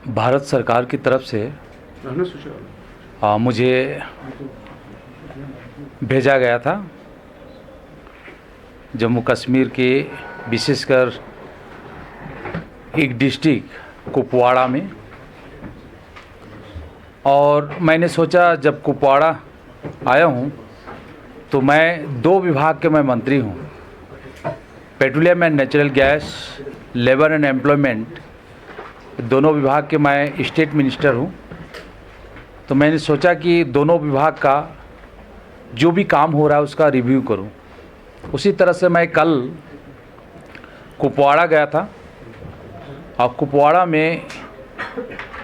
भारत सरकार की तरफ से मुझे भेजा गया था जम्मू कश्मीर के विशेषकर एक डिस्ट्रिक्ट कुपवाड़ा में। और मैंने सोचा जब कुपवाड़ा आया हूँ तो मैं दो विभाग के मैं मंत्री हूँ, petroleum and natural gas, labour and employment, दोनों विभाग के मैं स्टेट मिनिस्टर हूँ। तो मैंने सोचा कि दोनों विभाग का जो भी काम हो रहा है उसका रिव्यू करूँ। उसी तरह से मैं कल कुपवाड़ा गया था और कुपवाड़ा में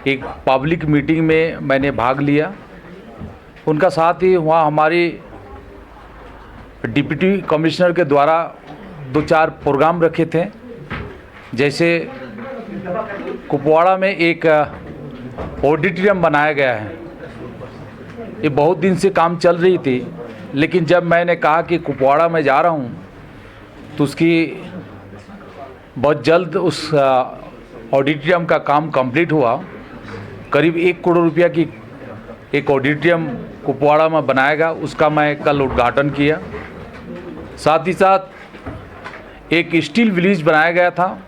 एक पब्लिक मीटिंग में मैंने भाग लिया। उनका साथ ही वहाँ हमारी डिप्टी कमिश्नर के द्वारा 2-4 प्रोग्राम रखे थे। जैसे कुपवाड़ा में एक ऑडिटोरियम बनाया गया है। ये बहुत दिन से काम चल रही थी, लेकिन जब मैंने कहा कि कुपवाड़ा में जा रहा हूँ तो उसकी बहुत जल्द उस ऑडिटोरियम का काम कंप्लीट हुआ। करीब 1 करोड़ रुपया की एक ऑडिटोरियम कुपवाड़ा में बनाएगा, उसका मैं कल उद्घाटन किया। साथ ही साथ एक स्टील विलेज बनाया गया था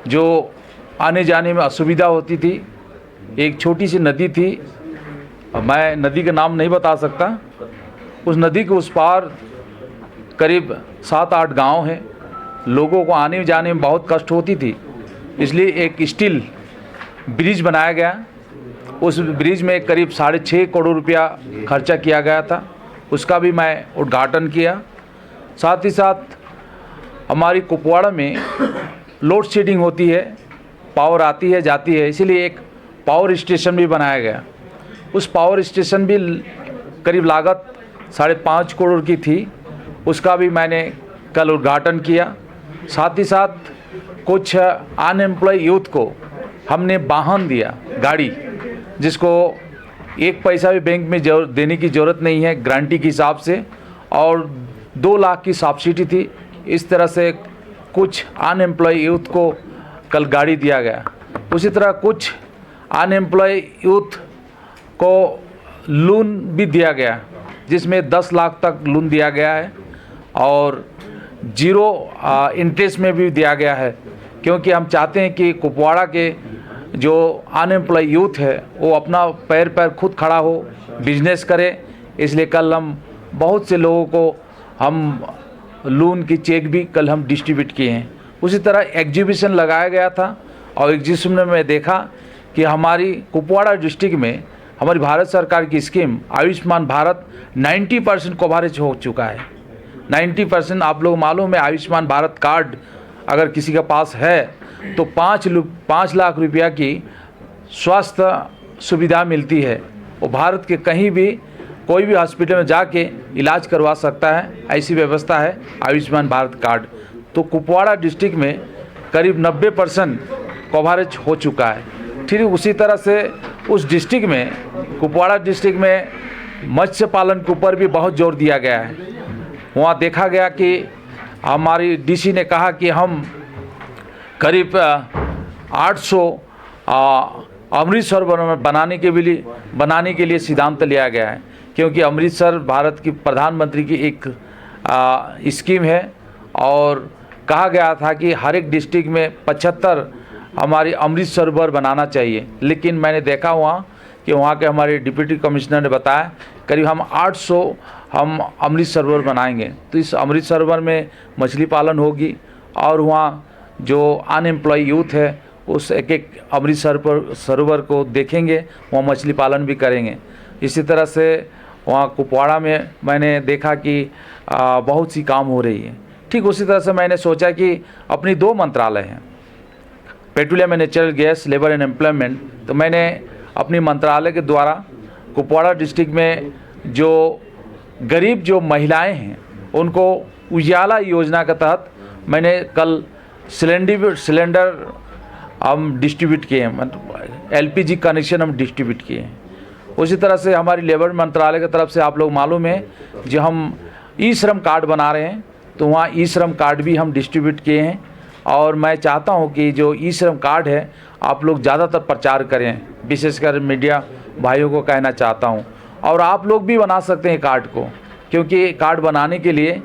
जो आने जाने में असुविधा होती थी। एक छोटी सी नदी थी, मैं नदी का नाम नहीं बता सकता। उस नदी के उस पार करीब 7-8 गांव हैं। लोगों को आने जाने में बहुत कष्ट होती थी, इसलिए एक स्टील ब्रिज बनाया गया। उस ब्रिज में करीब 6.5 करोड़ रुपया खर्चा किया गया था, उसका भी मैं उद्घाटन किया। साथ ही साथ हमारी कुपवाड़ा में लोड शेडिंग होती है, पावर आती है जाती है, इसीलिए एक पावर स्टेशन भी बनाया गया। उस पावर स्टेशन भी करीब लागत 5.5 करोड़ की थी, उसका भी मैंने कल उद्घाटन किया। साथ ही साथ कुछ अनएम्प्लॉय यूथ को हमने वाहन दिया, गाड़ी, जिसको 1 पैसा भी बैंक में देने की ज़रूरत नहीं है गारंटी के हिसाब से, और 2 लाख की सब्सिडी थी। इस तरह से कुछ अनएम्प्लॉय यूथ को कल गाड़ी दिया गया। उसी तरह कुछ अनएम्प्लॉय यूथ को लोन भी दिया गया, जिसमें 10 लाख तक लोन दिया गया है और 0 इंटरेस्ट में भी दिया गया है। क्योंकि हम चाहते हैं कि कुपवाड़ा के जो अनएम्प्लॉय यूथ है वो अपना पैर पर खुद खड़ा हो, बिजनेस करे। इसलिए कल हम बहुत से लोगों को हम लोन की चेक भी कल हम डिस्ट्रीब्यूट किए हैं। उसी तरह एग्जीबिशन लगाया गया था और एग्जीबिशन में मैं देखा कि हमारी कुपवाड़ा डिस्ट्रिक्ट में हमारी भारत सरकार की स्कीम आयुष्मान भारत 90% कवरेज हो चुका है। 90% आप लोग मालूम है, आयुष्मान भारत कार्ड अगर किसी के पास है तो 5 लाख रुपया की स्वास्थ्य सुविधा मिलती है। वो भारत के कहीं भी कोई भी हॉस्पिटल में जाके इलाज करवा सकता है, ऐसी व्यवस्था है आयुष्मान भारत कार्ड। तो कुपवाड़ा डिस्ट्रिक्ट में करीब 90% कवरेज हो चुका है। फिर उसी तरह से उस डिस्ट्रिक्ट में, कुपवाड़ा डिस्ट्रिक्ट में मत्स्य पालन के ऊपर भी बहुत जोर दिया गया है। वहाँ देखा गया कि हमारी डीसी ने कहा कि हम करीब 800 अमृतसर बनाने के लिए सिद्धांत लिया गया है। क्योंकि अमृतसर भारत की प्रधानमंत्री की एक स्कीम है और कहा गया था कि हर एक डिस्ट्रिक्ट में 75 हमारी अमृत सरोवर बनाना चाहिए। लेकिन मैंने देखा वहाँ कि वहाँ के हमारे डिप्टी कमिश्नर ने बताया करीब हम 800 हम अमृत सरोवर बनाएंगे। तो इस अमृत सरोवर में मछली पालन होगी और वहाँ जो अनएम्प्लॉय यूथ है उस एक अमृत सरोवर को देखेंगे, वहाँ मछली पालन भी करेंगे। इसी तरह से वहाँ कुपवाड़ा में मैंने देखा कि बहुत सी काम हो रही है। ठीक उसी तरह से मैंने सोचा कि अपनी 2 मंत्रालय हैं, petroleum and natural gas, labour and employment, तो मैंने अपनी मंत्रालय के द्वारा कुपवाड़ा डिस्ट्रिक्ट में जो गरीब जो महिलाएं हैं उनको उजाला योजना के तहत मैंने कल सिलेंडर हम डिस्ट्रीब्यूट किए हैं, मतलब LPG कनेक्शन हम डिस्ट्रीब्यूट किए हैं। उसी तरह से हमारी लेबर मंत्रालय की तरफ से आप लोग मालूम है जो हम ई-श्रम कार्ड बना रहे हैं, तो वहाँ ई-श्रम कार्ड भी हम डिस्ट्रीब्यूट किए हैं। और मैं चाहता हूँ कि जो ई-श्रम कार्ड है आप लोग ज़्यादातर प्रचार करें, विशेषकर मीडिया भाइयों को कहना चाहता हूँ। और आप लोग भी बना सकते हैं कार्ड को, क्योंकि कार्ड बनाने के लिए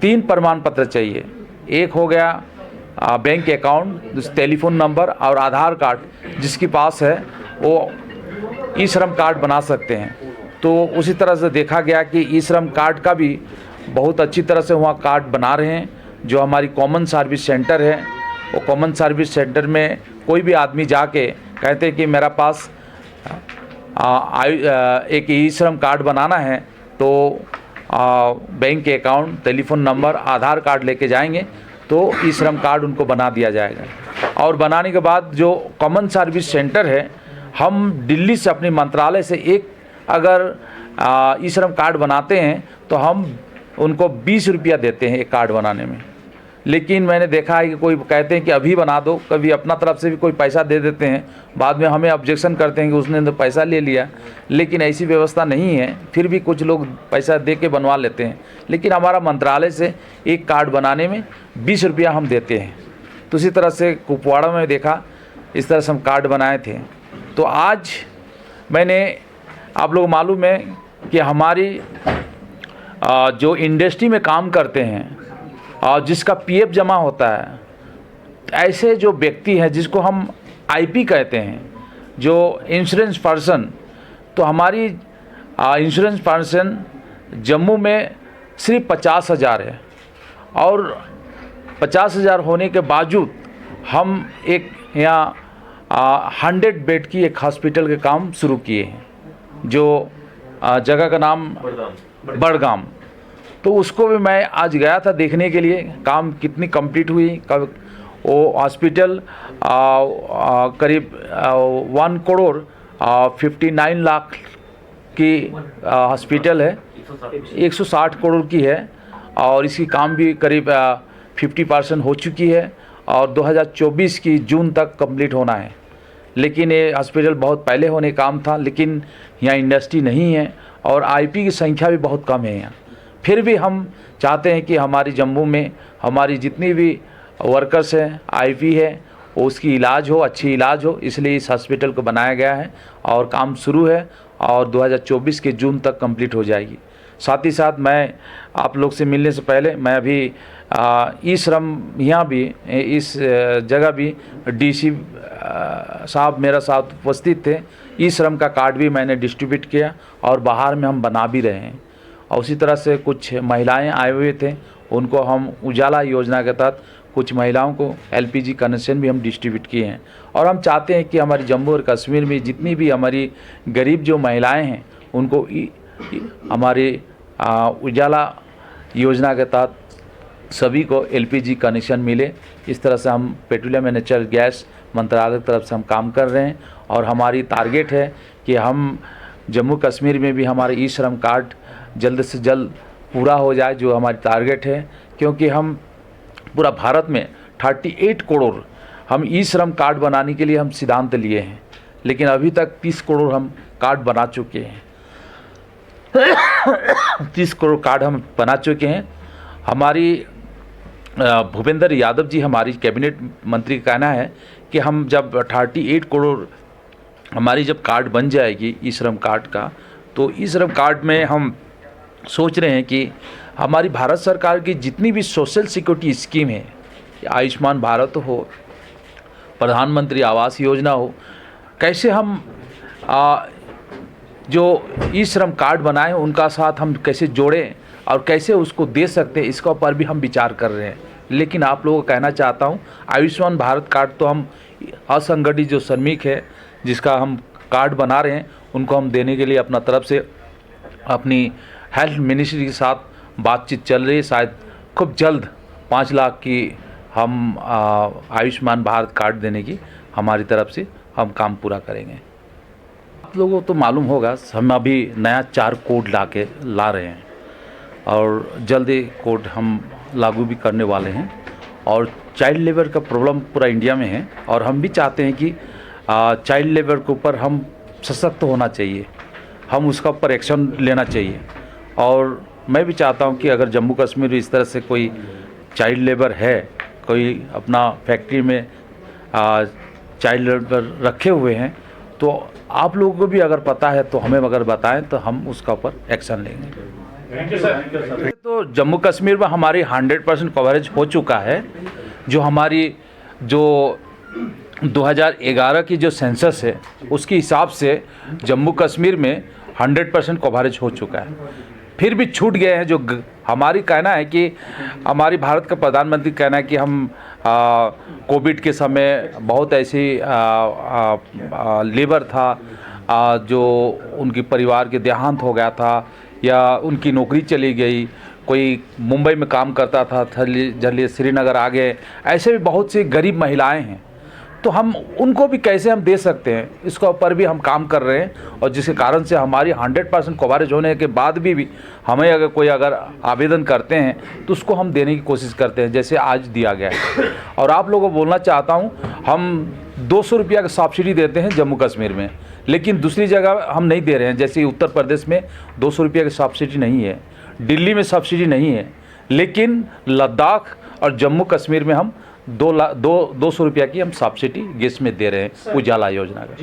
3 प्रमाण पत्र चाहिए। एक हो गया बैंक अकाउंट, टेलीफोन नंबर और आधार कार्ड। जिसके पास है वो ई श्रम कार्ड बना सकते हैं। तो उसी तरह से देखा गया कि ई श्रम कार्ड का भी बहुत अच्छी तरह से वहाँ कार्ड बना रहे हैं। जो हमारी कॉमन सर्विस सेंटर है, वो कॉमन सर्विस सेंटर में कोई भी आदमी जाके कहते हैं कि मेरा पास एक ई श्रम कार्ड बनाना है, तो बैंक अकाउंट, टेलीफोन नंबर, आधार कार्ड लेके जाएंगे तो ई श्रम कार्ड उनको बना दिया जाएगा। और बनाने के बाद जो कॉमन सर्विस सेंटर है, हम दिल्ली से अपने मंत्रालय से एक अगर ई श्रम कार्ड बनाते हैं तो हम उनको 20 रुपया देते हैं एक कार्ड बनाने में। लेकिन मैंने देखा है कि कोई कहते हैं कि अभी बना दो, कभी अपना तरफ से भी कोई पैसा दे देते हैं, बाद में हमें ऑब्जेक्शन करते हैं कि उसने तो पैसा ले लिया। लेकिन ऐसी व्यवस्था नहीं है, फिर भी कुछ लोग पैसा दे के बनवा लेते हैं। लेकिन हमारा मंत्रालय से एक कार्ड बनाने में 20 रुपया हम देते हैं। तो इसी तरह से कुपवाड़ा में देखा, इस तरह से हम कार्ड बनाए थे। तो आज मैंने, आप लोग मालूम है कि हमारी जो इंडस्ट्री में काम करते हैं और जिसका पीएफ जमा होता है, ऐसे जो व्यक्ति हैं जिसको हम आईपी कहते हैं, जो इंश्योरेंस पर्सन, तो हमारी इंश्योरेंस पर्सन जम्मू में सिर्फ 50,000 है। और 50,000 होने के बावजूद हम एक यहाँ 100 बेड की एक हॉस्पिटल के काम शुरू किए हैं, जो जगह का नाम बड़गाम। तो उसको भी मैं आज गया था देखने के लिए, काम कितनी कंप्लीट हुई। कब वो हॉस्पिटल करीब 1 करोड़ 59 लाख की हॉस्पिटल है, 160 करोड़ की है। और इसकी काम भी करीब 50% हो चुकी है और 2024 की जून तक कंप्लीट होना है। लेकिन ये हॉस्पिटल बहुत पहले होने काम था, लेकिन यहाँ इंडस्ट्री नहीं है और आईपी की संख्या भी बहुत कम है यहाँ। फिर भी हम चाहते हैं कि हमारी जम्मू में हमारी जितनी भी वर्कर्स हैं, आईपी है, उसकी इलाज हो, अच्छी इलाज हो, इसलिए इस हॉस्पिटल को बनाया गया है और काम शुरू है और 2024 के जून तक कंप्लीट हो जाएगी। साथ ही साथ मैं आप लोग से मिलने से पहले मैं अभी ई श्रम यहाँ भी इस जगह भी डीसी साहब मेरा साथ उपस्थित थे। ई श्रम का कार्ड भी मैंने डिस्ट्रीब्यूट किया और बाहर में हम बना भी रहे हैं। और उसी तरह से कुछ महिलाएं आए हुए थे, उनको हम उजाला योजना के तहत कुछ महिलाओं को एलपीजी कनेक्शन भी हम डिस्ट्रीब्यूट किए हैं। और हम चाहते हैं कि हमारी जम्मू और कश्मीर में जितनी भी हमारी गरीब जो महिलाएं हैं, उनको हमारी उजाला योजना के तहत सभी को एलपीजी कनेक्शन मिले। इस तरह से हम पेट्रोलियम एंड नेचुरल गैस मंत्रालय की तरफ से हम काम कर रहे हैं और हमारी टारगेट है कि हम जम्मू कश्मीर में भी हमारे ई श्रम कार्ड जल्द से जल्द पूरा हो जाए, जो हमारी टारगेट है। क्योंकि हम पूरा भारत में 38 करोड़ हम ई श्रम कार्ड बनाने के लिए हम सिद्धांत लिए हैं, लेकिन अभी तक 30 करोड़ हम कार्ड बना चुके हैं। 30 करोड़ कार्ड हम बना चुके हैं। हमारी भूपेंद्र यादव जी हमारी कैबिनेट मंत्री का कहना है कि हम जब 38 करोड़ हमारी जब कार्ड बन जाएगी ई श्रम कार्ड का, तो ई श्रम कार्ड में हम सोच रहे हैं कि हमारी भारत सरकार की जितनी भी सोशल सिक्योरिटी स्कीम है, आयुष्मान भारत हो, प्रधानमंत्री आवास योजना हो, कैसे हम जो ई श्रम कार्ड बनाए उनका साथ हम कैसे जोड़ें और कैसे उसको दे सकते हैं, इसका ऊपर भी हम विचार कर रहे हैं। लेकिन आप लोगों को कहना चाहता हूँ, आयुष्मान भारत कार्ड तो हम असंगठित जो श्रमिक है जिसका हम कार्ड बना रहे हैं, उनको हम देने के लिए अपना तरफ से अपनी हेल्थ मिनिस्ट्री के साथ बातचीत चल रही है। शायद खूब जल्द 5 लाख की हम आयुष्मान भारत कार्ड देने की हमारी तरफ से हम काम पूरा करेंगे। आप लोगों को तो मालूम होगा, हम अभी नया 4 कोड ला रहे हैं और जल्दी कोड हम लागू भी करने वाले हैं। और चाइल्ड लेबर का प्रॉब्लम पूरा इंडिया में है और हम भी चाहते हैं कि चाइल्ड लेबर के ऊपर हम सशक्त होना चाहिए, हम उसका ऊपर एक्शन लेना चाहिए। और मैं भी चाहता हूं कि अगर जम्मू कश्मीर इस तरह से कोई चाइल्ड लेबर है, कोई अपना फैक्ट्री में चाइल्ड लेबर रखे हुए हैं, तो आप लोगों को भी अगर पता है तो हमें अगर बताएं तो हम उसका ऊपर एक्शन लेंगे। Thank you sir. तो जम्मू कश्मीर में हमारी 100% कवरेज हो चुका है। जो हमारी जो 2011 की जो सेंसस है उसके हिसाब से जम्मू कश्मीर में 100% कवरेज हो चुका है। फिर भी छूट गए हैं। जो हमारी कहना है कि हमारी भारत का प्रधानमंत्री कहना है कि हम कोविड के समय बहुत ऐसी लेबर था जो उनके परिवार के देहांत हो गया था या उनकी नौकरी चली गई, कोई मुंबई में काम करता था, जल्दी श्रीनगर आ गए, ऐसे भी बहुत सी गरीब महिलाएं हैं। तो हम उनको भी कैसे हम दे सकते हैं, इसके ऊपर भी हम काम कर रहे हैं। और जिसके कारण से हमारी 100% कवरेज होने के बाद भी हमें अगर कोई आवेदन करते हैं तो उसको हम देने की कोशिश करते हैं, जैसे आज दिया गया है। और आप लोगों को बोलना चाहता हूं, हम 200 रुपया का सब्सिडी देते हैं जम्मू कश्मीर में, लेकिन दूसरी जगह हम नहीं दे रहे हैं। जैसे उत्तर प्रदेश में 200 रुपया की सब्सिडी नहीं है, दिल्ली में सब्सिडी नहीं है, लेकिन लद्दाख और जम्मू कश्मीर में हम 200 रुपया की हम सब्सिडी गैस में दे रहे हैं, उजाला योजना का।